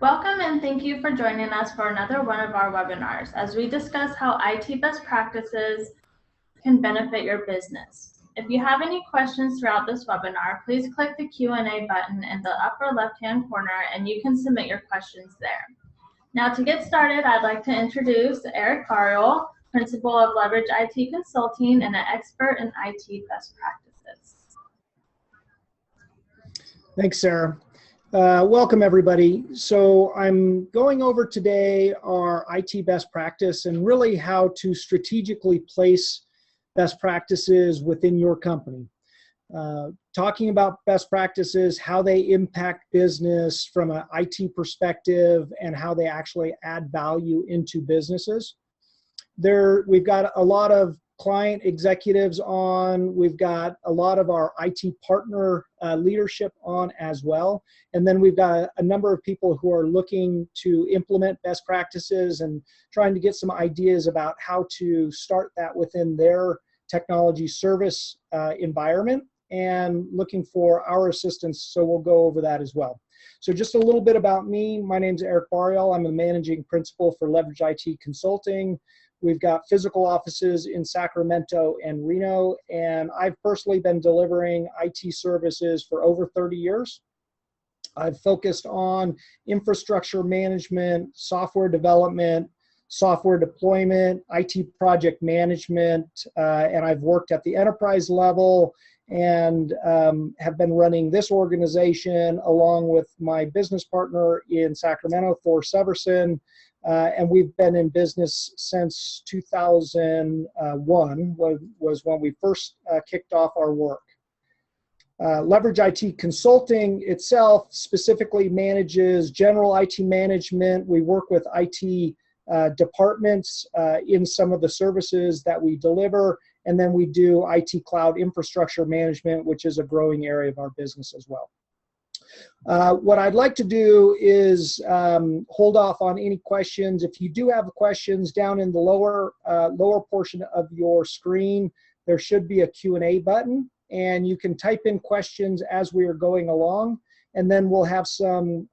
Welcome and thank you for joining us for another one of our webinars as we discuss how IT best practices can benefit your business. If you have any questions throughout this webinar, please click the Q&A button in the upper left-hand corner and you can submit your questions there. Now to get started, I'd like to introduce Eric Barriol, Principal of Leverage IT Consulting and an expert in IT best practices. Thanks, Sarah. Welcome, everybody. So I'm going over today our IT best practice and really how to strategically place best practices within your company. Talking about best practices, how they impact business from an IT perspective, and how they actually add value into businesses. We've got a lot of client executives on, we've got a lot of our IT partner leadership on as well. And then we've got a number of people who are looking to implement best practices and trying to get some ideas about how to start that within their technology service environment and looking for our assistance. So we'll go over that as well. So just a little bit about me. My name is Eric Barriol. I'm the managing principal for Leverage IT Consulting. We've got physical offices in Sacramento and Reno, and I've personally been delivering IT services for over 30 years. I've focused on infrastructure management, software development, software deployment, IT project management, and I've worked at the enterprise level and have been running this organization along with my business partner in Sacramento, Thor Severson. And we've been in business since 2001 was when we first kicked off our work. Leverage IT Consulting itself specifically manages general IT management. We work with IT departments in some of the services that we deliver, and then we do IT cloud infrastructure management, which is a growing area of our business as well. What I'd like to do is hold off on any questions. If you do have questions, down in the lower portion of your screen, there should be a Q&A button, and you can type in questions as we are going along, and then we'll have some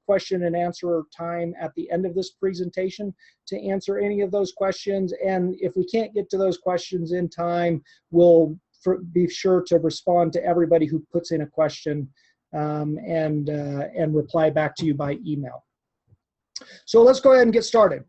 question and answer time at the end of this presentation to answer any of those questions. And if we can't get to those questions in time, we'll be sure to respond to everybody who puts in a question and reply back to you by email. So let's go ahead and get started.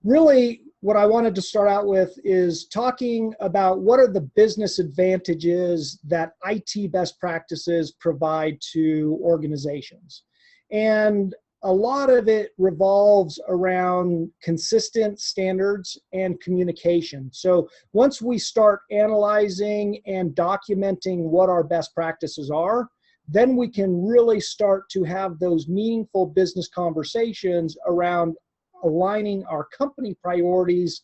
Really, what I wanted to start out with is talking about what are the business advantages that IT best practices provide to organizations. And a lot of it revolves around consistent standards and communication. So once we start analyzing and documenting what our best practices are, then we can really start to have those meaningful business conversations around aligning our company priorities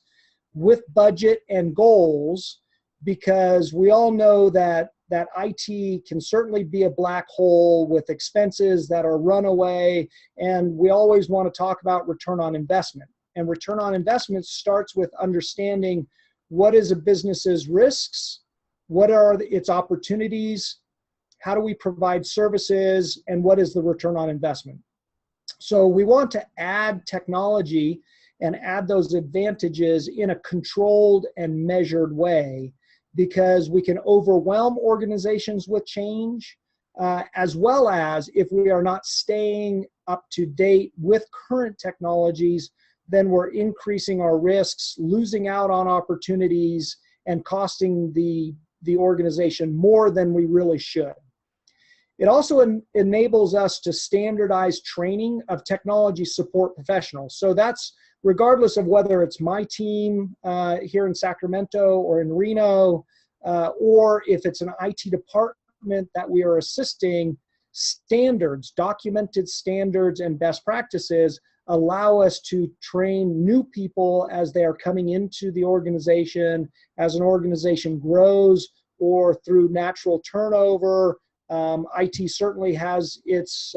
with budget and goals, because we all know that IT can certainly be a black hole with expenses that are runaway, and we always want to talk about return on investment. And return on investment starts with understanding what is a business's risks, what are its opportunities, how do we provide services, and what is the return on investment. So we want to add technology and add those advantages in a controlled and measured way, because we can overwhelm organizations with change, as well as if we are not staying up to date with current technologies, then we're increasing our risks, losing out on opportunities, and costing the organization more than we really should. It also enables us to standardize training of technology support professionals. So that's regardless of whether it's my team here in Sacramento or in Reno, or if it's an IT department that we are assisting, standards, documented standards and best practices allow us to train new people as they are coming into the organization, as an organization grows, or through natural turnover. IT certainly has its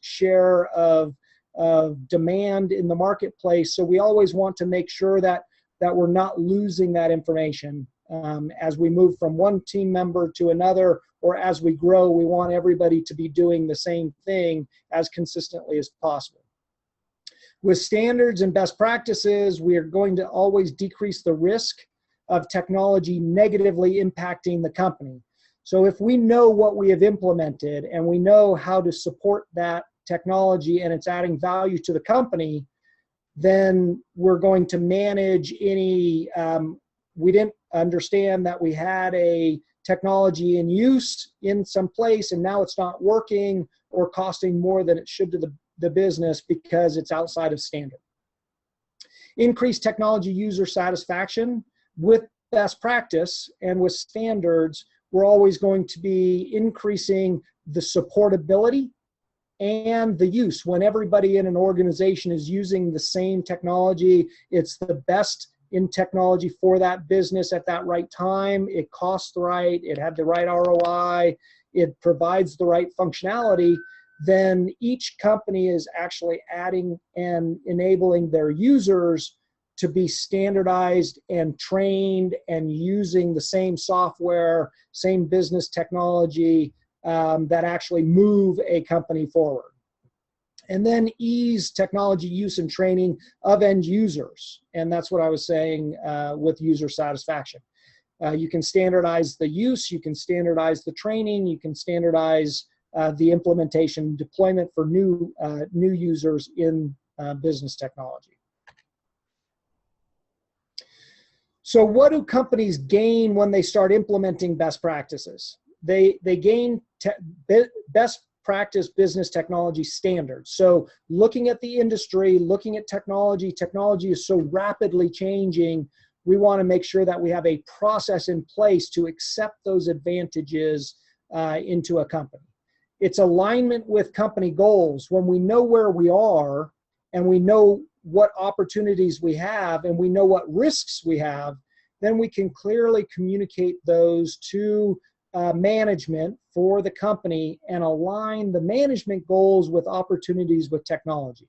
share of demand in the marketplace, so we always want to make sure that we're not losing that information as we move from one team member to another, or as we grow, we want everybody to be doing the same thing as consistently as possible. With standards and best practices, we are going to always decrease the risk of technology negatively impacting the company. So if we know what we have implemented and we know how to support that technology and it's adding value to the company, then we're going to manage any, we didn't understand that we had a technology in use in some place and now it's not working or costing more than it should to the business because it's outside of standard. Increased technology user satisfaction with best practice and with standards, we're always going to be increasing the supportability and the use. When everybody in an organization is using the same technology, it's the best in technology for that business at that right time. It costs right, it had the right ROI, it provides the right functionality, then each company is actually adding and enabling their users to be standardized and trained and using the same software, same business technology that actually move a company forward. And then ease technology use and training of end users. And that's what I was saying with user satisfaction. You can standardize the use, you can standardize the training, you can standardize the implementation deployment for new users in business technology. So what do companies gain when they start implementing best practices? They gain best practice business technology standards. So looking at the industry, looking at technology is so rapidly changing, we want to make sure that we have a process in place to accept those advantages into a company. It's alignment with company goals. When we know where we are and we know what opportunities we have and we know what risks we have, then we can clearly communicate those to management for the company and align the management goals with opportunities with technology.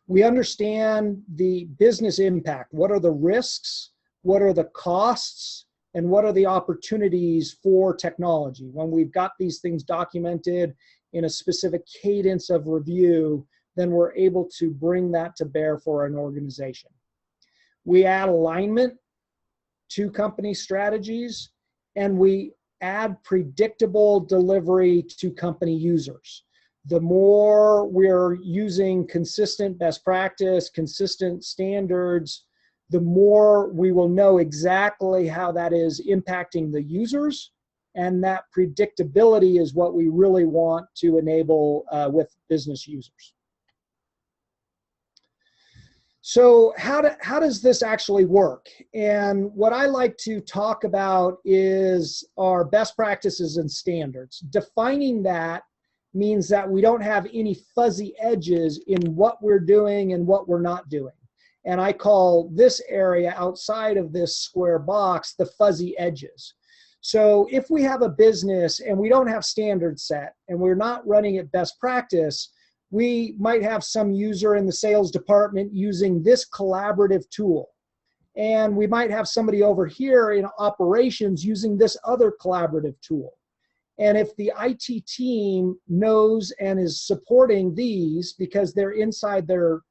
We understand the business impact. What are the risks? What are the costs? And what are the opportunities for technology? When we've got these things documented in a specific cadence of review, then we're able to bring that to bear for an organization. We add alignment to company strategies, and we add predictable delivery to company users. The more we're using consistent best practice, consistent standards, the more we will know exactly how that is impacting the users, and that predictability is what we really want to enable with business users. So how does this actually work? And what I like to talk about is our best practices and standards. Defining that means that we don't have any fuzzy edges in what we're doing and what we're not doing. And I call this area outside of this square box the fuzzy edges. So if we have a business and we don't have standards set and we're not running at best practice, we might have some user in the sales department using this collaborative tool. And we might have somebody over here in operations using this other collaborative tool. And if the IT team knows and is supporting these because they're inside their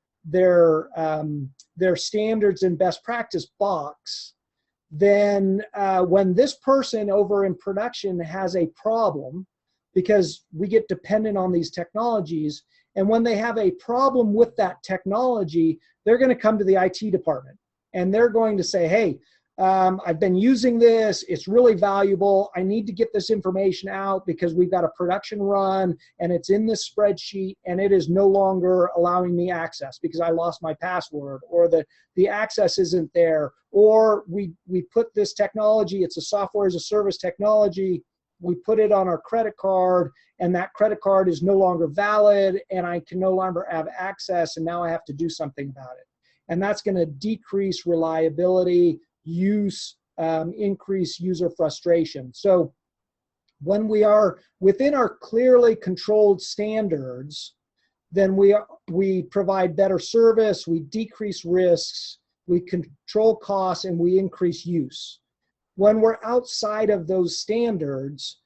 standards and best practice box, then when this person over in production has a problem, because we get dependent on these technologies, and when they have a problem with that technology, they're going to come to the IT department and they're going to say, hey, I've been using this, it's really valuable, I need to get this information out because we've got a production run and it's in this spreadsheet and it is no longer allowing me access because I lost my password, or the access isn't there, or we put this technology, it's a software as a service technology, we put it on our credit card and that credit card is no longer valid and I can no longer have access and now I have to do something about it. And that's going to decrease reliability, use, increase user frustration. So when we are within our clearly controlled standards, then we provide better service, we decrease risks, we control costs, and we increase use. When we're outside of those standards,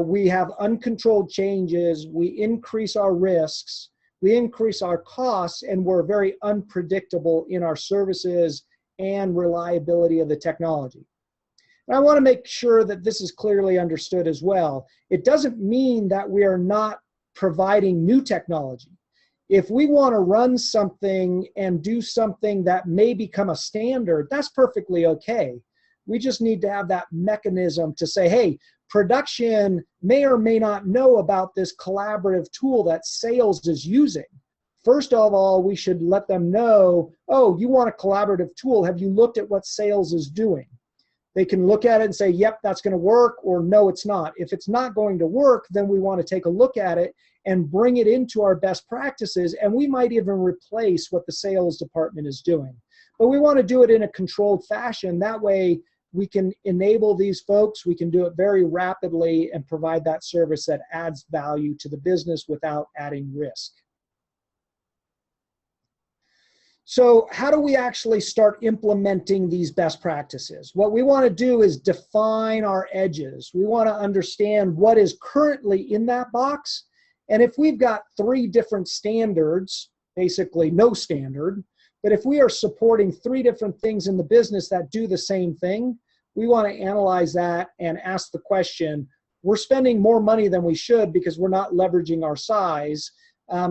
we have uncontrolled changes, we increase our risks, we increase our costs, and we're very unpredictable in our services and reliability of the technology. And I want to make sure that this is clearly understood as well. It doesn't mean that we are not providing new technology. If we want to run something and do something that may become a standard, that's perfectly okay. We just need to have that mechanism to say, hey, production may or may not know about this collaborative tool that sales is using. First of all, we should let them know, oh, you want a collaborative tool. Have you looked at what sales is doing? They can look at it and say, yep, that's going to work, or no, it's not. If it's not going to work, then we want to take a look at it and bring it into our best practices, and we might even replace what the sales department is doing. But we want to do it in a controlled fashion. That way we can enable these folks, we can do it very rapidly and provide that service that adds value to the business without adding risk. So how do we actually start implementing these best practices? What we want to do is define our edges. We want to understand what is currently in that box. And if we've got 3 different standards, basically no standard, but if we are supporting 3 different things in the business that do the same thing, we want to analyze that and ask the question, we're spending more money than we should because we're not leveraging our size.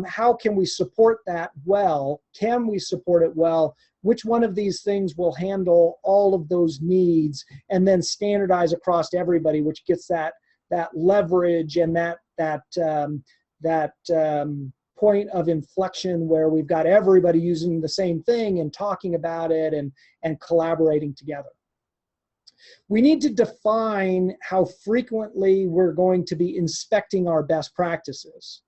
How can we support that well? Can we support it well? Which one of these things will handle all of those needs and then standardize across everybody, which gets that leverage and that point of inflection where we've got everybody using the same thing and talking about it and collaborating together. We need to define how frequently we're going to be inspecting our best practices.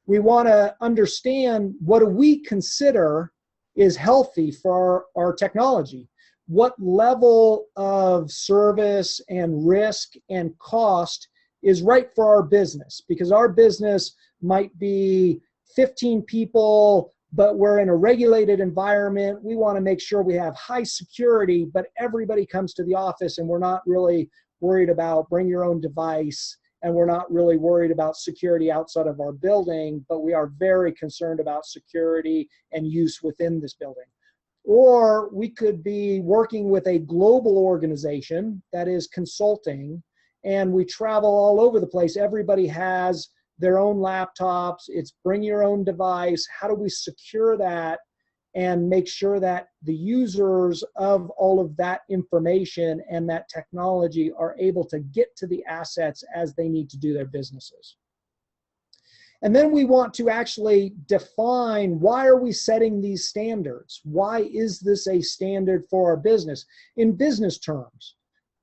We want to understand, what do we consider is healthy for our technology? What level of service and risk and cost is right for our business? Because our business might be 15 people, but we're in a regulated environment. We want to make sure we have high security, but everybody comes to the office and we're not really worried about bring your own device, and we're not really worried about security outside of our building, but we are very concerned about security and use within this building. Or we could be working with a global organization that is consulting, and we travel all over the place. Everybody has their own laptops. It's bring your own device. How do we secure that and make sure that the users of all of that information and that technology are able to get to the assets as they need to do their businesses? And then we want to actually define, why are we setting these standards? Why is this a standard for our business? In business terms,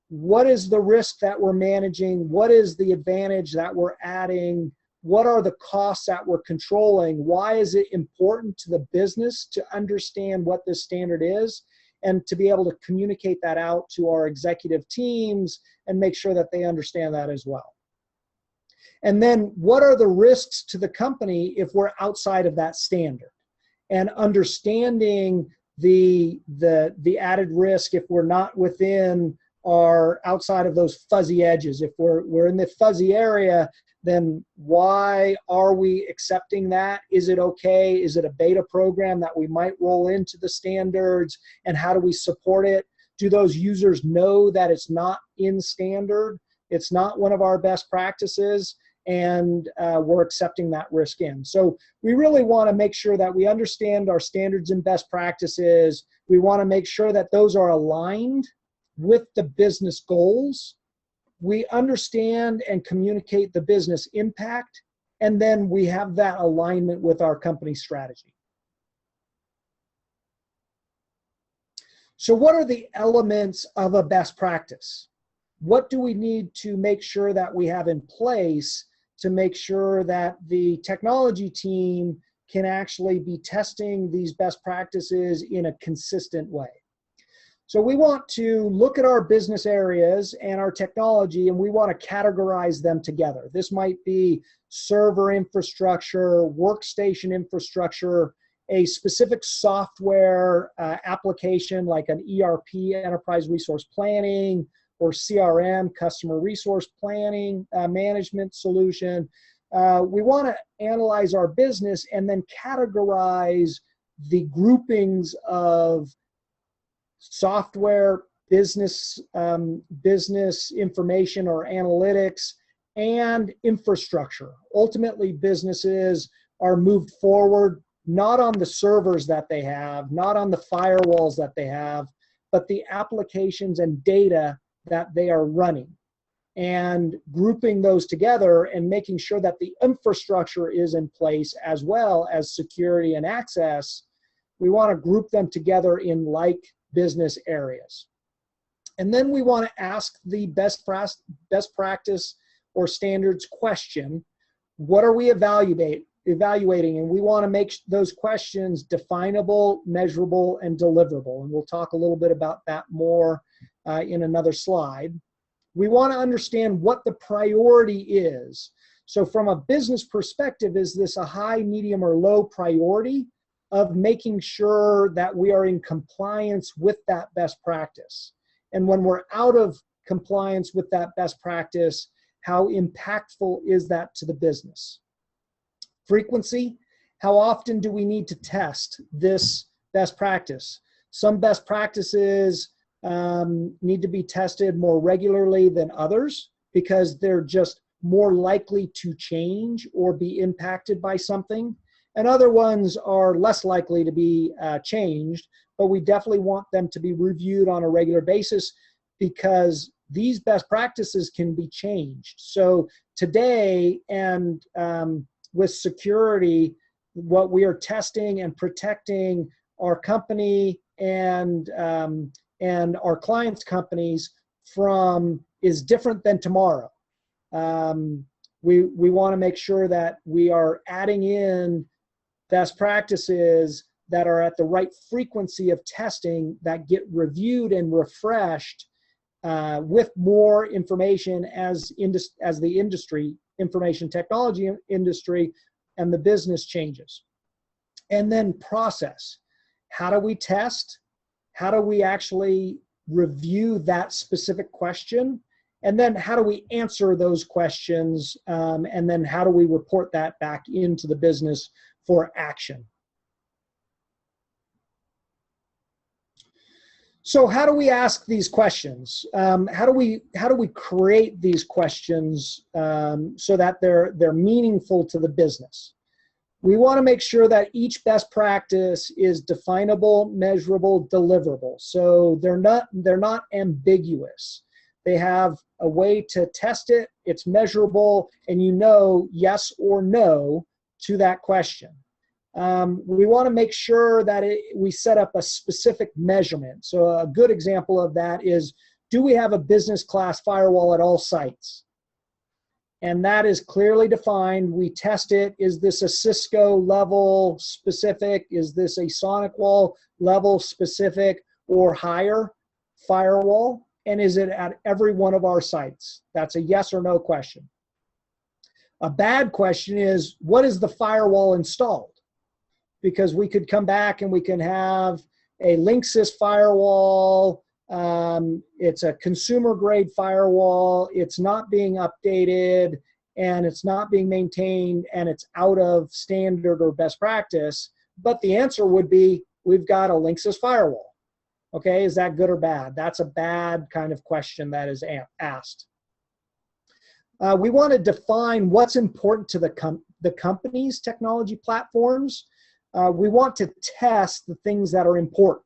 what is the risk that we're managing? What is the advantage that we're adding? What are the costs that we're controlling? Why is it important to the business to understand what this standard is and to be able to communicate that out to our executive teams and make sure that they understand that as well? And then what are the risks to the company if we're outside of that standard? And understanding the added risk if we're not within or outside of those fuzzy edges. If we're in the fuzzy area, then why are we accepting that? Is it okay? Is it a beta program that we might roll into the standards? And how do we support it? Do those users know that it's not in standard? It's not one of our best practices, and we're accepting that risk in. So we really want to make sure that we understand our standards and best practices. We want to make sure that those are aligned with the business goals. We understand and communicate the business impact, and then we have that alignment with our company strategy. So what are the elements of a best practice? What do we need to make sure that we have in place to make sure that the technology team can actually be testing these best practices in a consistent way? So we want to look at our business areas and our technology, and we want to categorize them together. This might be server infrastructure, workstation infrastructure, a specific software application like an ERP, enterprise resource planning, or CRM, customer resource planning management solution. We want to analyze our business and then categorize the groupings of software, business information or analytics, and infrastructure. Ultimately, businesses are moved forward not on the servers that they have, not on the firewalls that they have, but the applications and data that they are running. And grouping those together and making sure that the infrastructure is in place as well as security and access, we want to group them together in like business areas. And then we want to ask the best practice or standards question. What are we evaluating? And we want to make those questions definable, measurable, and deliverable. And we'll talk a little bit about that more in another slide. We want to understand what the priority is. So from a business perspective, is this a high, medium, or low priority of making sure that we are in compliance with that best practice? And when we're out of compliance with that best practice, how impactful is that to the business? Frequency, how often do we need to test this best practice? Some best practices need to be tested more regularly than others because they're just more likely to change or be impacted by something. And other ones are less likely to be changed, but we definitely want them to be reviewed on a regular basis because these best practices can be changed. So today, and with security, what we are testing and protecting our company and our clients' companies from is different than tomorrow. We want to make sure that we are adding in best practices that are at the right frequency of testing that get reviewed and refreshed with more information as the industry, information technology industry, and the business changes. And then process. How do we test? How do we actually review that specific question? And then how do we answer those questions? And then how do we report that back into the business for action? So how do we ask these questions? How do we create these questions so that they're meaningful to the business? We want to make sure that each best practice is definable, measurable, deliverable. So they're not ambiguous. They have a way to test it, it's measurable, and you know yes or no to that question. We want to make sure that we set up a specific measurement. So a good example of that is, do we have a business class firewall at all sites? And that is clearly defined. We test it. Is this a Cisco level specific? Is this a SonicWall level specific or higher firewall? And is it at every one of our sites? That's a yes or no question. A bad question is, what is the firewall installed? Because we could come back and we can have a Linksys firewall. It's a consumer grade firewall. It's not being updated and it's not being maintained and it's out of standard or best practice. But the answer would be, we've got a Linksys firewall. Okay, is that good or bad? That's a bad kind of question that is asked. We want to define what's important to the company's technology platforms. We want to test the things that are important.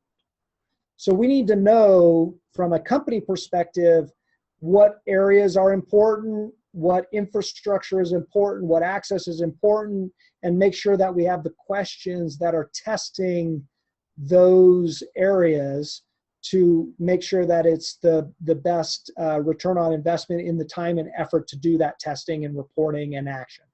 So we need to know from a company perspective what areas are important, what infrastructure is important, what access is important, and make sure that we have the questions that are testing those areas to make sure that it's the best return on investment in the time and effort to do that testing and reporting and action.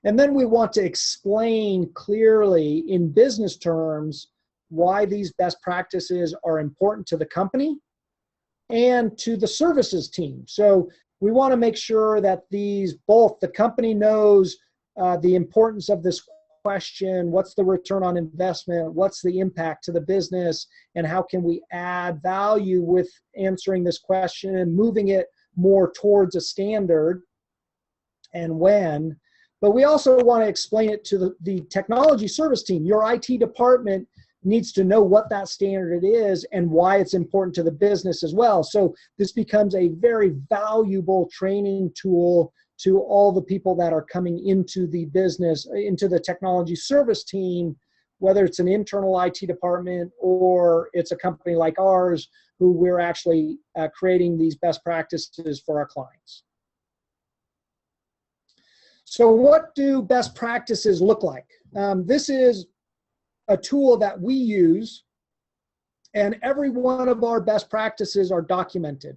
And then we want to explain clearly in business terms why these best practices are important to the company and to the services team. So we want to make sure that both the company knows the importance of this question, what's the return on investment, what's the impact to the business, and how can we add value with answering this question and moving it more towards a standard, and when. But we also want to explain it to the technology service team. Your IT department needs to know what that standard is and why it's important to the business as well. So this becomes a very valuable training tool to all the people that are coming into the business, into the technology service team, whether it's an internal IT department or it's a company like ours, who we're actually creating these best practices for our clients. So what do best practices look like? This is a tool that we use, and every one of our best practices are documented.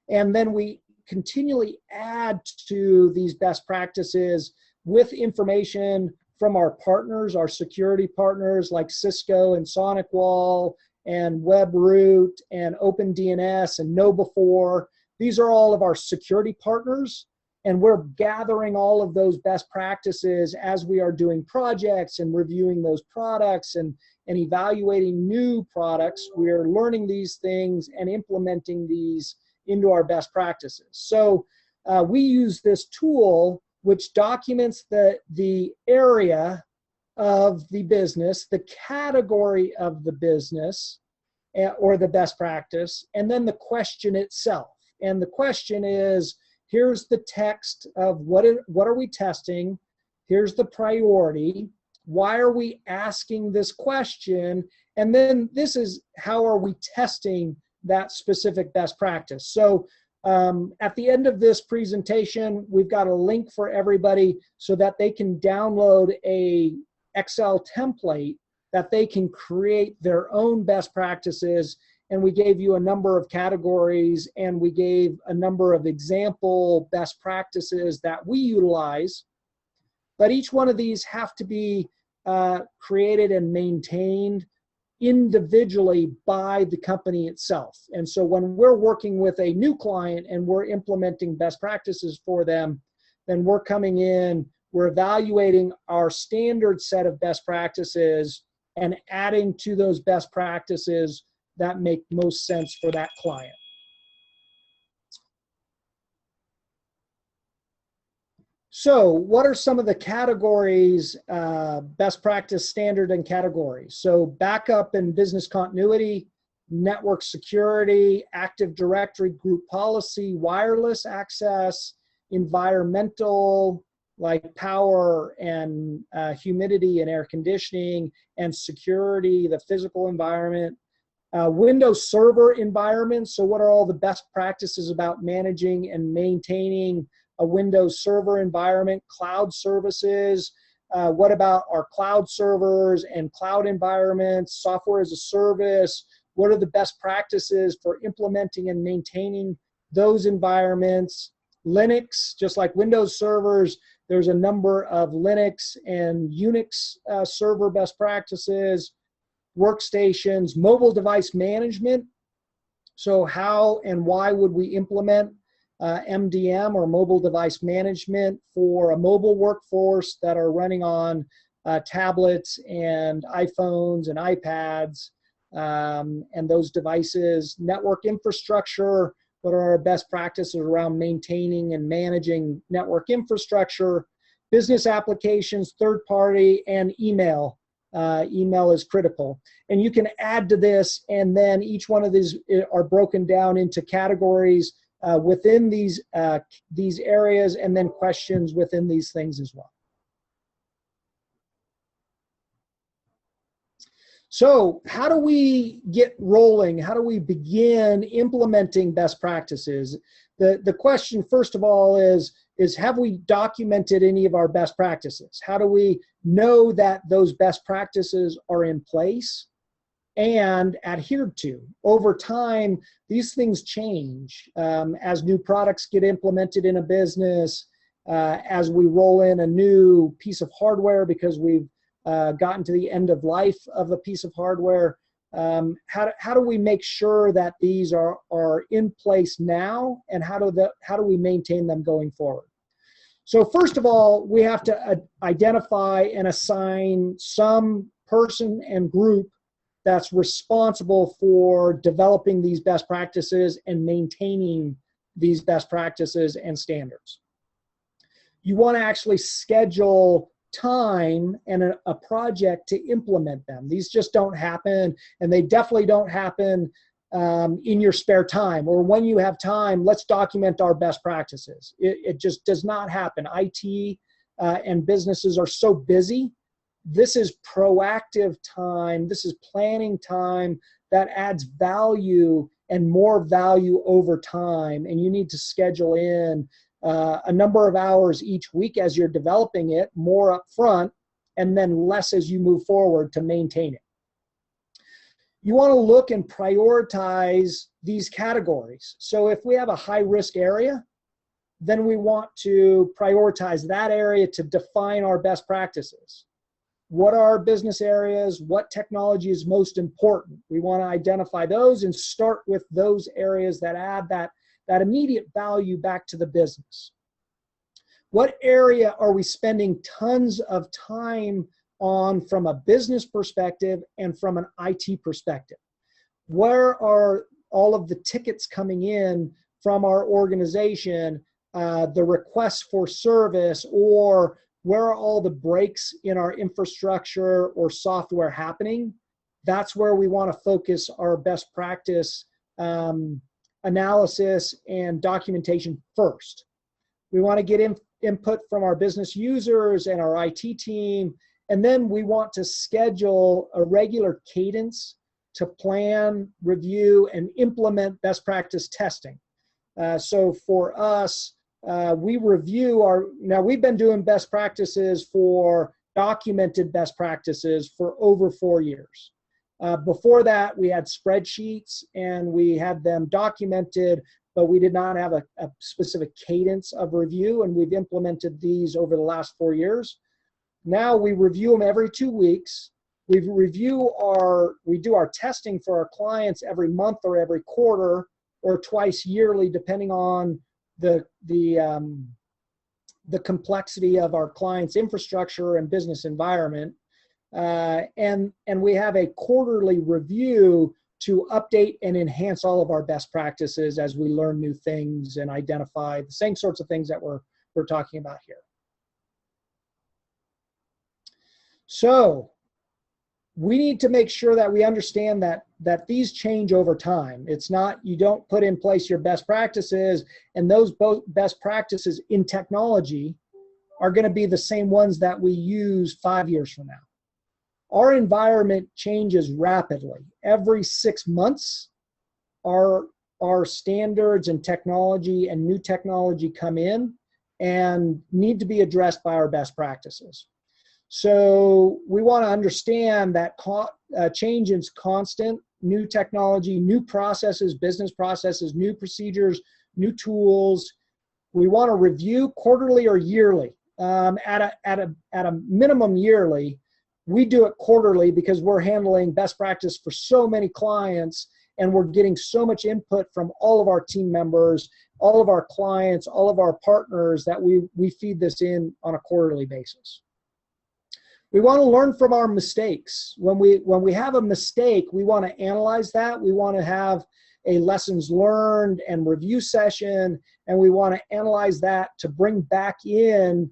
And then we continually add to these best practices with information from our partners, our security partners like Cisco and SonicWall and WebRoot and OpenDNS and KnowBe4. These are all of our security partners. And we're gathering all of those best practices as we are doing projects and reviewing those products and evaluating new products. We're learning these things and implementing these into our best practices. So we use this tool which documents the area of the business, the category of the business or the best practice, and then the question itself. And the question is, here's the text of what are we testing? Here's the priority. Why are we asking this question? And then this is how are we testing that specific best practice. So at the end of this presentation, we've got a link for everybody so that they can download a Excel template that they can create their own best practices. And we gave you a number of categories, and we gave a number of example best practices that we utilize. But each one of these have to be created and maintained individually by the company itself. And so when we're working with a new client and we're implementing best practices for them, then we're coming in, we're evaluating our standard set of best practices and adding to those best practices that make most sense for that client. So what are some of the categories, best practice standard and categories? So backup and business continuity, network security, Active Directory, group policy, wireless access, environmental, like power and humidity and air conditioning, and security, the physical environment. Windows Server environment, so what are all the best practices about managing and maintaining a Windows Server environment? Cloud services, what about our cloud servers and cloud environments? Software as a service, what are the best practices for implementing and maintaining those environments? Linux, just like Windows servers, there's a number of Linux and Unix server best practices. Workstations, mobile device management. So how and why would we implement MDM or mobile device management for a mobile workforce that are running on tablets and iPhones and iPads and those devices? Network infrastructure, what are our best practices around maintaining and managing network infrastructure? Business applications, third party, and email. Email is critical. And you can add to this, and then each one of these are broken down into categories within these areas, and then questions within these things as well. So how do we get rolling? How do we begin implementing best practices? The question, first of all, is have we documented any of our best practices? How do we know that those best practices are in place and adhered to? Over time, these things change as new products get implemented in a business, as we roll in a new piece of hardware because we've gotten to the end of life of a piece of hardware. How do we make sure that these are in place now, and how do we maintain them going forward? So first of all, we have to identify and assign some person and group that's responsible for developing these best practices and maintaining these best practices and standards. You want to actually schedule time and a project to implement them. These just don't happen, and they definitely don't happen in your spare time or when you have time. Let's document our best practices. It just does not happen. IT and businesses are so busy. This is proactive time. This is planning time that adds value and more value over time. And you need to schedule in a number of hours each week as you're developing it, more up front, and then less as you move forward to maintain it. You want to look and prioritize these categories. So if we have a high-risk area, then we want to prioritize that area to define our best practices. What are our business areas? What technology is most important? We want to identify those and start with those areas that add that immediate value back to the business. What area are we spending tons of time on from a business perspective and from an IT perspective? Where are all of the tickets coming in from our organization, the requests for service, or where are all the breaks in our infrastructure or software happening? That's where we want to focus our best practice analysis and documentation first. We want to get input from our business users and our IT team, and then we want to schedule a regular cadence to plan, review, and implement best practice testing. So for us, we review now we've been doing best practices for documented best practices for over 4 years. Before that, we had spreadsheets and we had them documented, but we did not have a specific cadence of review, and we've implemented these over the last 4 years. Now we review them every 2 weeks. We do our testing for our clients every month or every quarter or twice yearly, depending on the complexity of our client's infrastructure and business environment. And we have a quarterly review to update and enhance all of our best practices as we learn new things and identify the same sorts of things that we're talking about here. So we need to make sure that we understand that these change over time. It's not, you don't put in place your best practices and those best practices in technology are going to be the same ones that we use 5 years from now. Our environment changes rapidly. Every 6 months, our standards and technology and new technology come in and need to be addressed by our best practices. So we want to understand that change is constant, new technology, new processes, business processes, new procedures, new tools. We want to review quarterly or yearly. At a minimum yearly. We do it quarterly because we're handling best practice for so many clients, and we're getting so much input from all of our team members, all of our clients, all of our partners, that we feed this in on a quarterly basis. We want to learn from our mistakes. When we have a mistake, we want to analyze that. We want to have a lessons learned and review session, and we want to analyze that to bring back in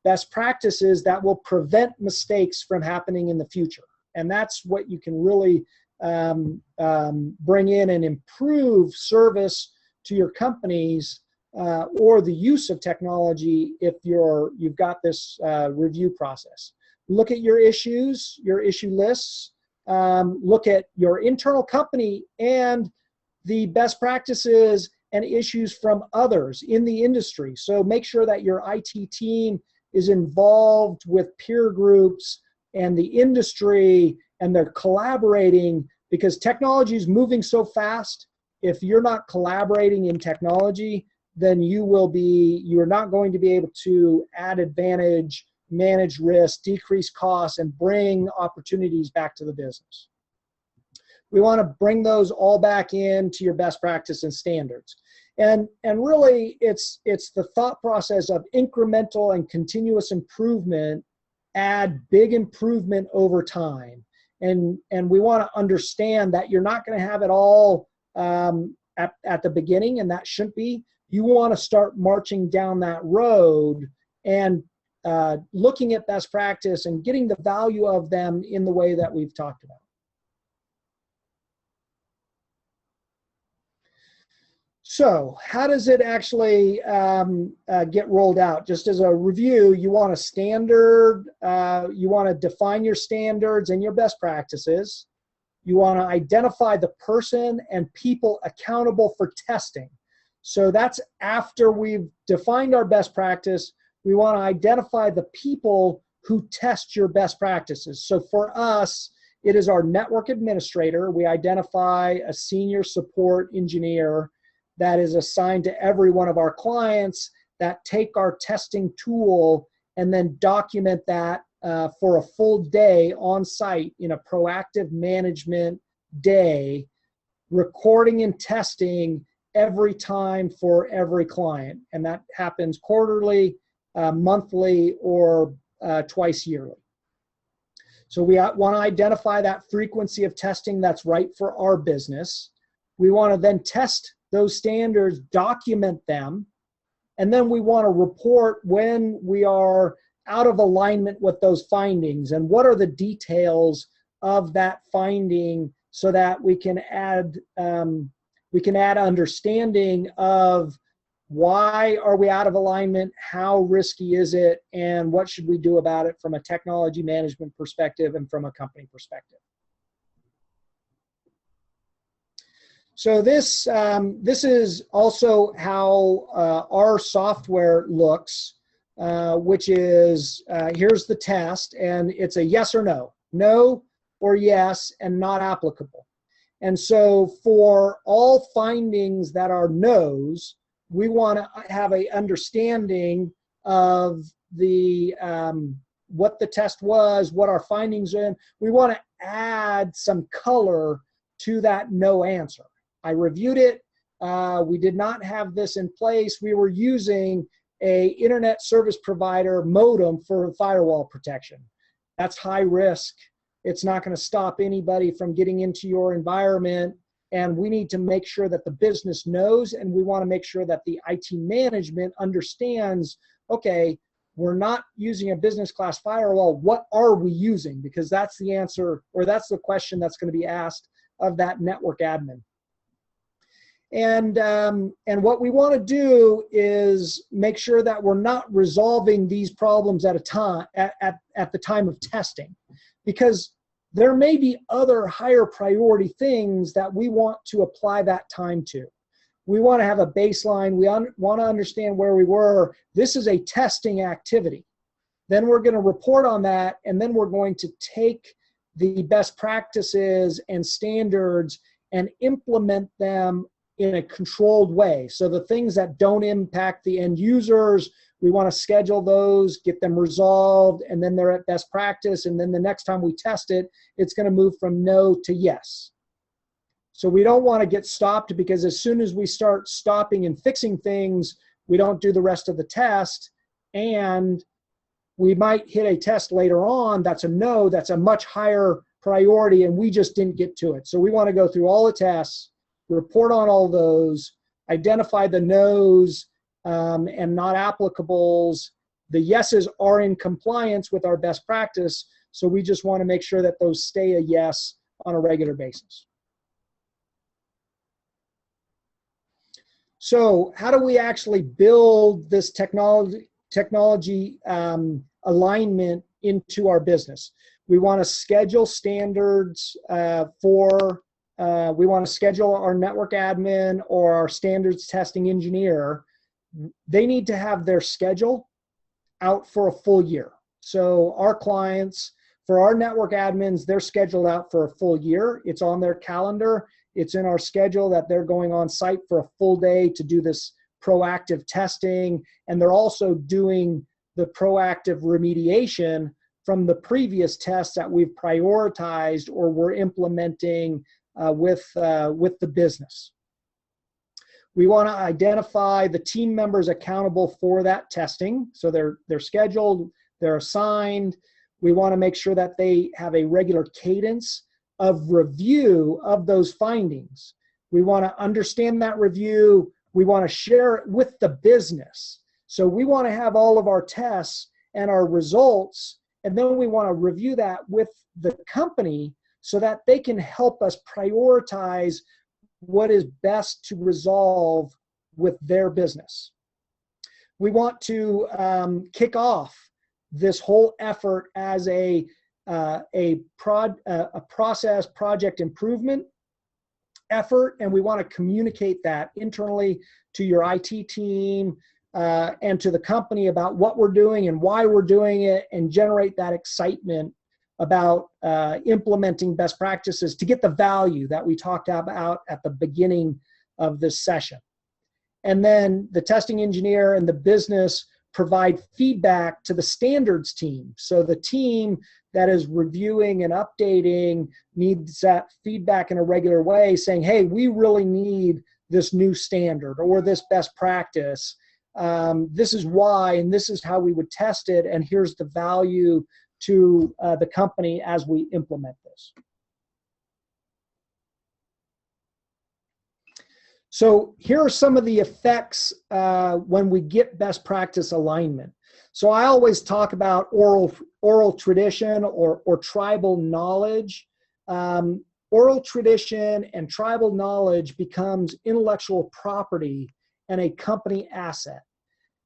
best practices that will prevent mistakes from happening in the future. And that's what you can really bring in and improve service to your companies or the use of technology if you've got this review process. Look at your issues, your issue lists, look at your internal company and the best practices and issues from others in the industry. So make sure that your IT team is involved with peer groups and the industry, and they're collaborating, because technology is moving so fast. If you're not collaborating in technology, then you're not going to be able to add advantage, manage risk, decrease costs, and bring opportunities back to the business. We want to bring those all back into your best practice and standards. And really, it's the thought process of incremental and continuous improvement add big improvement over time. And we want to understand that you're not going to have it all at the beginning, and that shouldn't be. You want to start marching down that road and looking at best practice and getting the value of them in the way that we've talked about. So how does it actually get rolled out? Just as a review, you want a standard, you want to define your standards and your best practices. You want to identify the person and people accountable for testing. So that's after we've defined our best practice, we want to identify the people who test your best practices. So for us, it is our network administrator. We identify a senior support engineer that is assigned to every one of our clients that take our testing tool and then document that for a full day on site in a proactive management day, recording and testing every time for every client. And that happens quarterly, monthly, or twice yearly. So we want to identify that frequency of testing that's right for our business. We want to then test those standards, document them, and then we want to report when we are out of alignment with those findings and what are the details of that finding so that we can add understanding of why are we out of alignment, how risky is it, and what should we do about it from a technology management perspective and from a company perspective. So this is also how our software looks, which is here's the test, and it's a yes or no or yes, and not applicable. And so for all findings that are no's, we want to have an understanding of the what the test was, what our findings are in. We want to add some color to that no answer. I reviewed it. We did not have this in place. We were using a internet service provider modem for firewall protection. That's high risk. It's not going to stop anybody from getting into your environment. And we need to make sure that the business knows, and we want to make sure that the IT management understands, okay, we're not using a business class firewall. What are we using? Because that's the answer, or that's the question that's going to be asked of that network admin. And what we want to do is make sure that we're not resolving these problems at the time of testing, because there may be other higher priority things that we want to apply that time to. We want to have a baseline. We want to understand where we were. This is a testing activity. Then we're going to report on that, and then we're going to take the best practices and standards and implement them in a controlled way. So the things that don't impact the end users, we want to schedule those, get them resolved, and then they're at best practice. And then the next time we test it, it's going to move from no to yes. So we don't want to get stopped, because as soon as we start stopping and fixing things, we don't do the rest of the test. And we might hit a test later on that's a no, that's a much higher priority, and we just didn't get to it. So we want to go through all the tests, report on all those, identify the no's and not applicables. The yeses are in compliance with our best practice, so we just want to make sure that those stay a yes on a regular basis. So how do we actually build this technology alignment into our business? We want to schedule standards we want to schedule our network admin or our standards testing engineer. They need to have their schedule out for a full year. So our clients, for our network admins, they're scheduled out for a full year. It's on their calendar. It's in our schedule that they're going on site for a full day to do this proactive testing. And they're also doing the proactive remediation from the previous tests that we've prioritized or we're implementing with the business. We want to identify the team members accountable for that testing. So they're scheduled, they're assigned. We want to make sure that they have a regular cadence of review of those findings. We want to understand that review. We want to share it with the business. So we want to have all of our tests and our results, and then we want to review that with the company so that they can help us prioritize what is best to resolve with their business. We want to kick off this whole effort as a process project improvement effort, and we want to communicate that internally to your IT team and to the company about what we're doing and why we're doing it, and generate that excitement about implementing best practices to get the value that we talked about at the beginning of this session. And then the testing engineer and the business provide feedback to the standards team. So the team that is reviewing and updating needs that feedback in a regular way, saying, hey, we really need this new standard or this best practice. This is why, and this is how we would test it, and here's the value to the company as we implement this. So here are some of the effects when we get best practice alignment. So I always talk about oral tradition or tribal knowledge. Oral tradition and tribal knowledge becomes intellectual property and a company asset.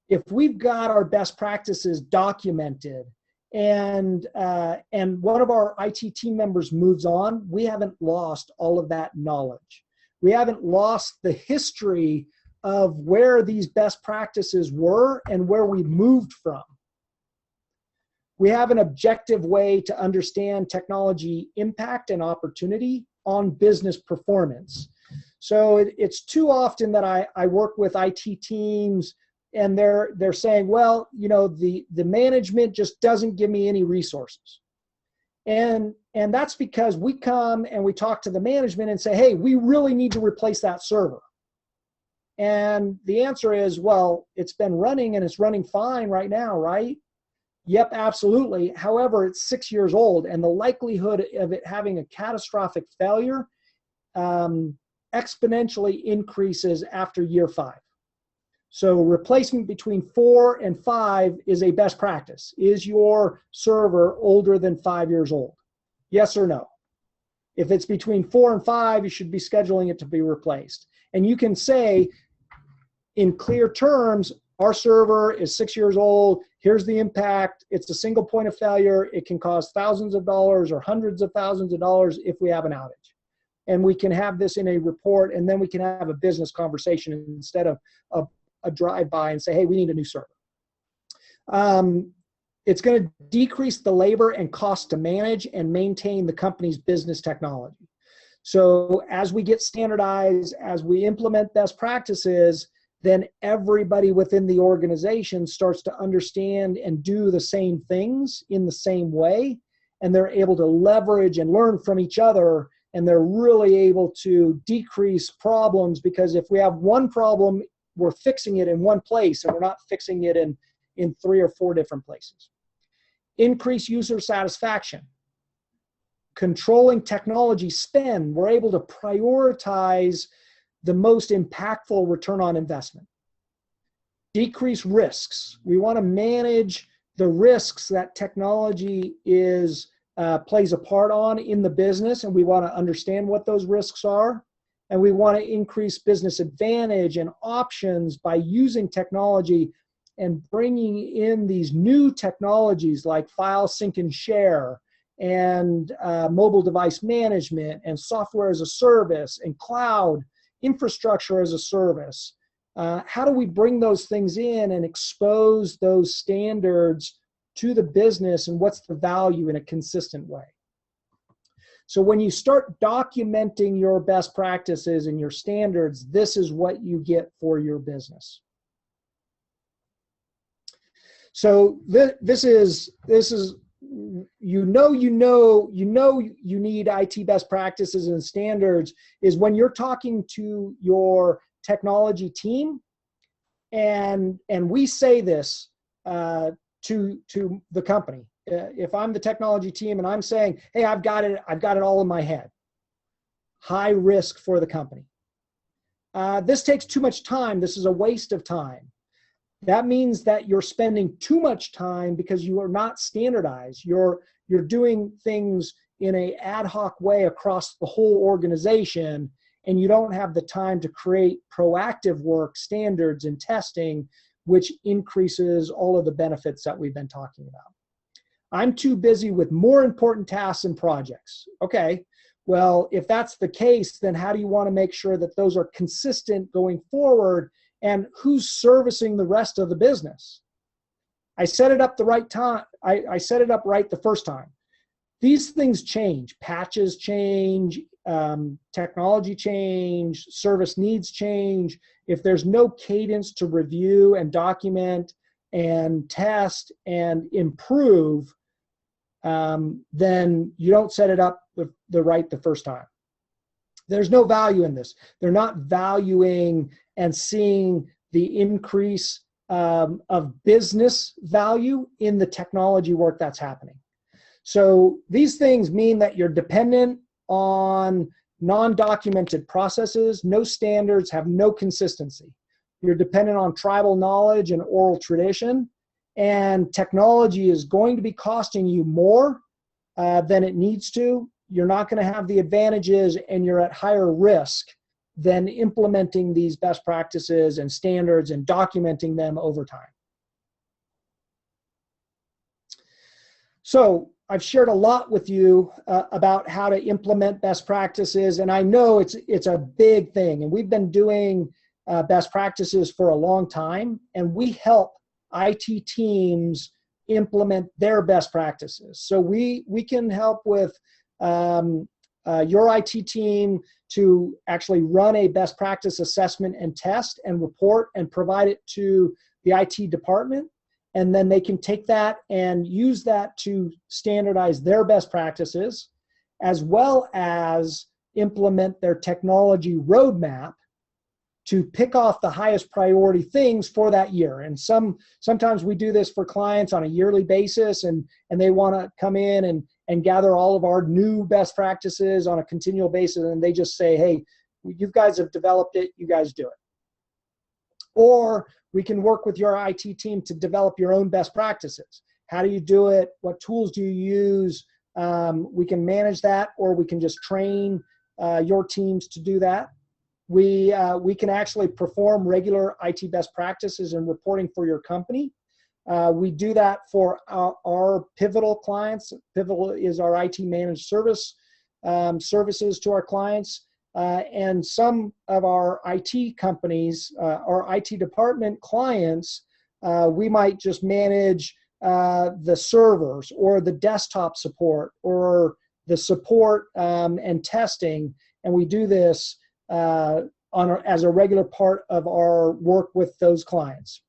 If we've got our best practices documented and one of our IT team members moves on, we haven't lost all of that knowledge. We haven't lost the history of where these best practices were and where we moved from. We have an objective way to understand technology impact and opportunity on business performance. So it's too often that I work with IT teams and they're saying, well, you know, the management just doesn't give me any resources. And that's because we come and we talk to the management and say, hey, we really need to replace that server. And the answer is, well, it's been running and it's running fine right now, right? Yep, absolutely. However, it's 6 years old, and the likelihood of it having a catastrophic failure exponentially increases after year 5. So replacement between 4 and 5 is a best practice. Is your server older than 5 years old? Yes or no? If it's between 4 and 5, you should be scheduling it to be replaced. And you can say in clear terms, our server is 6 years old. Here's the impact. It's a single point of failure. It can cost thousands of dollars or hundreds of thousands of dollars if we have an outage. And we can have this in a report, and then we can have a business conversation instead of a drive-by and say, hey, we need a new server. It's going to decrease the labor and cost to manage and maintain the company's business technology. So as we get standardized, as we implement best practices, then everybody within the organization starts to understand and do the same things in the same way, and they're able to leverage and learn from each other, and they're really able to decrease problems, because if we have one problem, we're fixing it in one place and we're not fixing it in 3 or 4 different places. Increase user satisfaction. Controlling technology spend, we're able to prioritize the most impactful return on investment. Decrease risks. We want to manage the risks that technology plays a part on in the business, and we want to understand what those risks are. And we want to increase business advantage and options by using technology and bringing in these new technologies like file sync and share and mobile device management and software as a service and cloud infrastructure as a service. How do we bring those things in and expose those standards to the business, and what's the value in a consistent way? So when you start documenting your best practices and your standards, this is what you get for your business. So this is you need IT best practices and standards is when you're talking to your technology team, and we say this to the company. If I'm the technology team and I'm saying, hey, I've got it all in my head, high risk for the company. This takes too much time. This is a waste of time. That means that you're spending too much time because you are not standardized. You're doing things in an ad hoc way across the whole organization, and you don't have the time to create proactive work, standards, and testing, which increases all of the benefits that we've been talking about. I'm too busy with more important tasks and projects. Okay, well, if that's the case, then how do you want to make sure that those are consistent going forward, and who's servicing the rest of the business? I set it up the right time. I set it up right the first time. These things change. Patches change, technology change, service needs change. If there's no cadence to review and document and test and improve, then you don't set it up the first time. There's no value in this. They're not valuing and seeing the increase of business value in the technology work that's happening. So these things mean that you're dependent on non-documented processes, no standards, have no consistency. You're dependent on tribal knowledge and oral tradition, and technology is going to be costing you more than it needs to. You're not going to have the advantages, and you're at higher risk than implementing these best practices and standards and documenting them over time. So I've shared a lot with you about how to implement best practices, and I know it's a big thing, and we've been doing best practices for a long time, and we help IT teams implement their best practices. So we can help with your IT team to actually run a best practice assessment and test and report and provide it to the IT department. And then they can take that and use that to standardize their best practices, as well as implement their technology roadmap to pick off the highest priority things for that year. And sometimes we do this for clients on a yearly basis, and they want to come in and gather all of our new best practices on a continual basis, and they just say, hey, you guys have developed it, you guys do it. Or we can work with your IT team to develop your own best practices. How do you do it? What tools do you use? We can manage that, or we can just train your teams to do that. We can actually perform regular IT best practices and reporting for your company. We do that for our Pivotal clients. Pivotal is our IT managed services to our clients. And some of our IT companies, our IT department clients, we might just manage the servers or the desktop support or the support and testing. And we do this as a regular part of our work with those clients.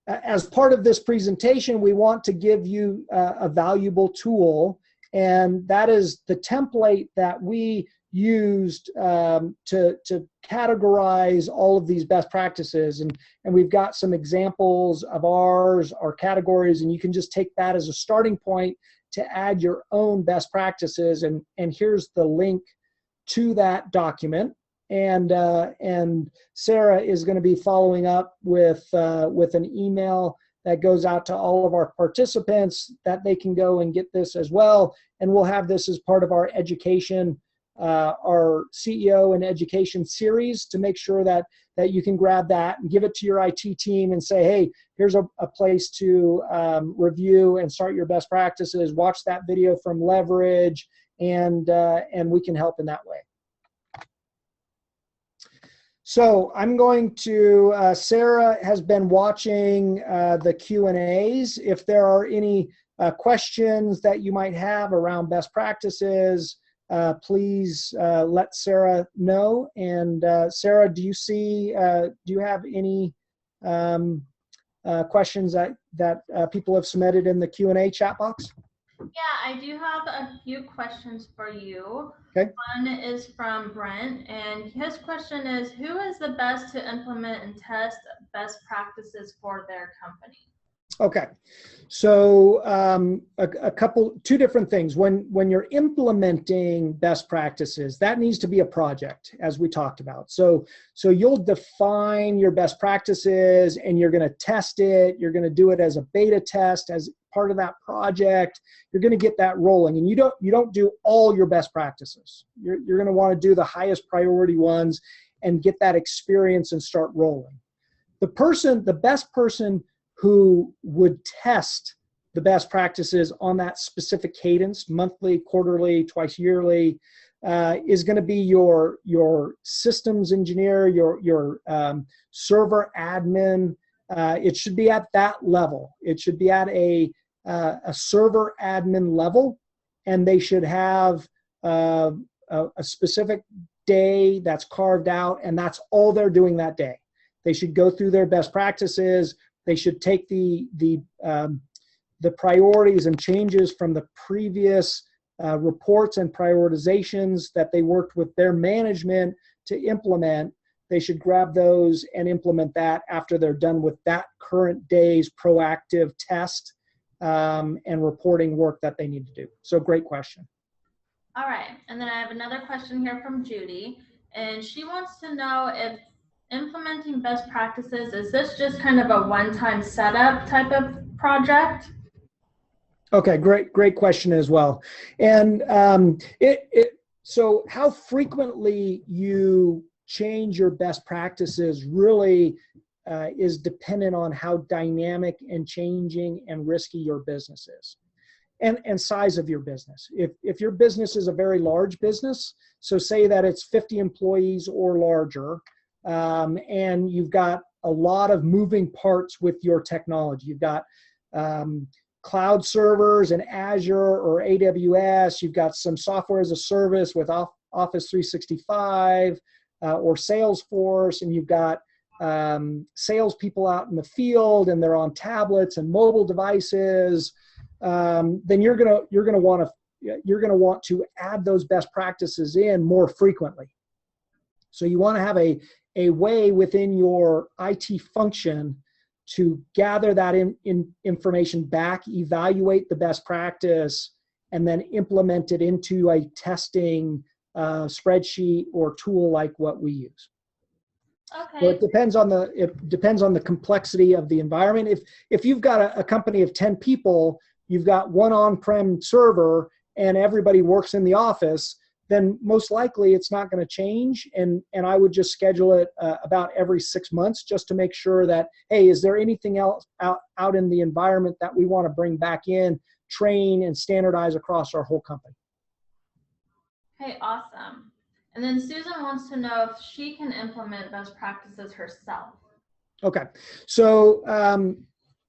As part of this presentation, we want to give you a valuable tool, and that is the template that we used to categorize all of these best practices. And we've got some examples of our categories, and you can just take that as a starting point to add your own best practices. And here's the link to that document. And Sarah is going to be following up with an email that goes out to all of our participants that they can go and get this as well. And we'll have this as part of our education, our CEO and education series, to make sure that you can grab that and give it to your IT team and say, hey, here's a place to review and start your best practices. Watch that video from Leverage, and we can help in that way. So I'm going to, Sarah has been watching the Q&As. If there are any questions that you might have around best practices, please let Sarah know. And Sarah, do you have any questions that people have submitted in the Q&A chat box? Yeah, I do have a few questions for you. Okay. One is from Brent, and his question is, who is the best to implement and test best practices for their company? Okay. So two different things. When you're implementing best practices, that needs to be a project, as we talked about. So you'll define your best practices, and you're going to test it. You're going to do it as a beta test, as part of that project. You're going to get that rolling, and you don't do all your best practices. You're going to want to do the highest priority ones and get that experience and start rolling. The best person who would test the best practices on that specific cadence, monthly, quarterly, twice yearly, is going to be your systems engineer, your server admin. It should be at that level. It should be at a server admin level, and they should have a specific day that's carved out, and that's all they're doing that day. They should go through their best practices. They should take the priorities and changes from the previous reports and prioritizations that they worked with their management to implement. They should grab those and implement that after they're done with that current day's proactive test and reporting work that they need to do. So great question. All right, and then I have another question here from Judy, and she wants to know if implementing best practices, is this just kind of a one-time setup type of project? Okay, great question as well. And so how frequently you change your best practices really is dependent on how dynamic and changing and risky your business is, and size of your business. If your business is a very large business, so say that it's 50 employees or larger, and you've got a lot of moving parts with your technology. You've got cloud servers in Azure or AWS. You've got some software as a service with Office 365 or Salesforce, and you've got salespeople out in the field, and they're on tablets and mobile devices. Then you're gonna want to add those best practices in more frequently. So you want to have a way within your IT function to gather that information back, evaluate the best practice, and then implement it into a testing spreadsheet or tool like what we use. Okay. So it depends on the complexity of the environment. If you've got a company of 10 people, you've got one on-prem server, and everybody works in the office, then most likely it's not going to change. And I would just schedule it about every 6 months, just to make sure that, hey, is there anything else out in the environment that we want to bring back in, train, and standardize across our whole company? Okay, awesome. And then Susan wants to know if she can implement best practices herself. Okay, so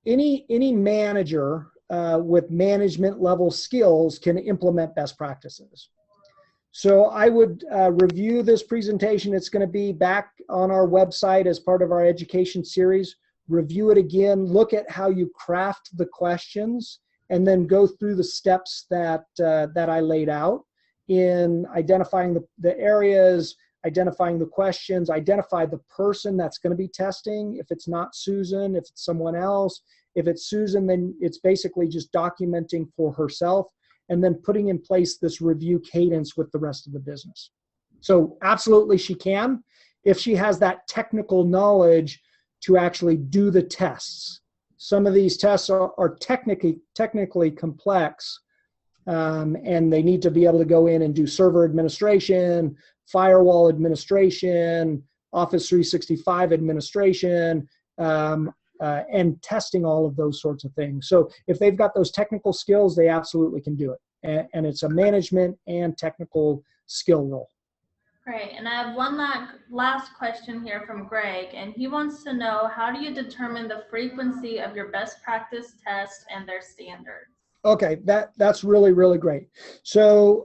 any manager with management level skills can implement best practices. So I would review this presentation. It's going to be back on our website as part of our education series. Review it again, look at how you craft the questions, and then go through the steps that I laid out in identifying the areas, identifying the questions, identify the person that's going to be testing. If it's not Susan, if it's someone else. If it's Susan, then it's basically just documenting for herself, and then putting in place this review cadence with the rest of the business. So absolutely she can, if she has that technical knowledge to actually do the tests. Some of these tests are technically complex, and they need to be able to go in and do server administration, firewall administration, Office 365 administration, and testing all of those sorts of things. So if they've got those technical skills, they absolutely can do it. And it's a management and technical skill role. Great. And I have one last question here from Greg, and he wants to know, how do you determine the frequency of your best practice tests and their standards? Okay, that's really, really great. So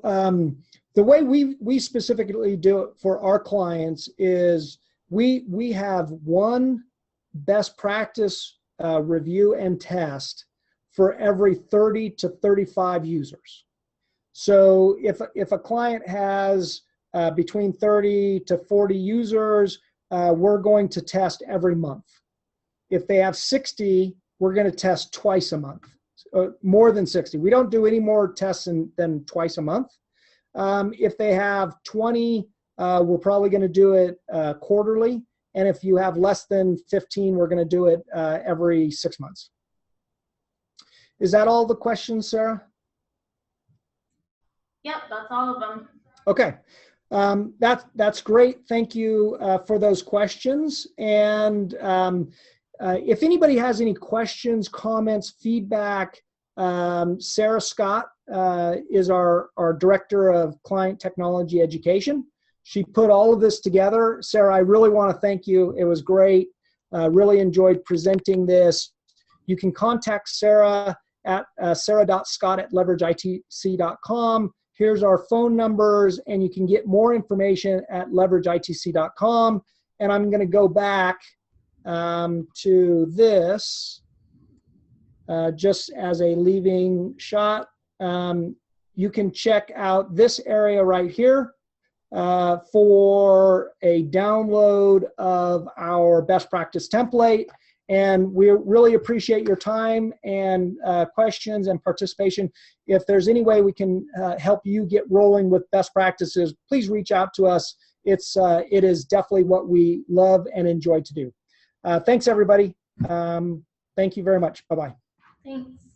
the way we specifically do it for our clients is we have one best practice review and test for every 30 to 35 users. So if a client has between 30 to 40 users, we're going to test every month. If they have 60, we're going to test twice a month, more than 60. We don't do any more tests than twice a month. If they have 20, we're probably going to do it quarterly. And if you have less than 15, we're going to do it every 6 months. Is that all the questions, Sarah? Yep, that's all of them. Okay. That's great. Thank you for those questions. And if anybody has any questions, comments, feedback, Sarah Scott is our Director of Client Technology Education. She put all of this together. Sarah, I really want to thank you. It was great. Really enjoyed presenting this. You can contact Sarah at sarah.scott@leverageitc.com. Here's our phone numbers, and you can get more information at leverageitc.com. And I'm going to go back to this just as a leaving shot. You can check out this area right here for a download of our best practice template. And we really appreciate your time and questions and participation. If there's any way we can help you get rolling with best practices, please reach out to us. It is definitely what we love and enjoy to do. Thanks, everybody. Thank you very much. Bye-bye. Thanks.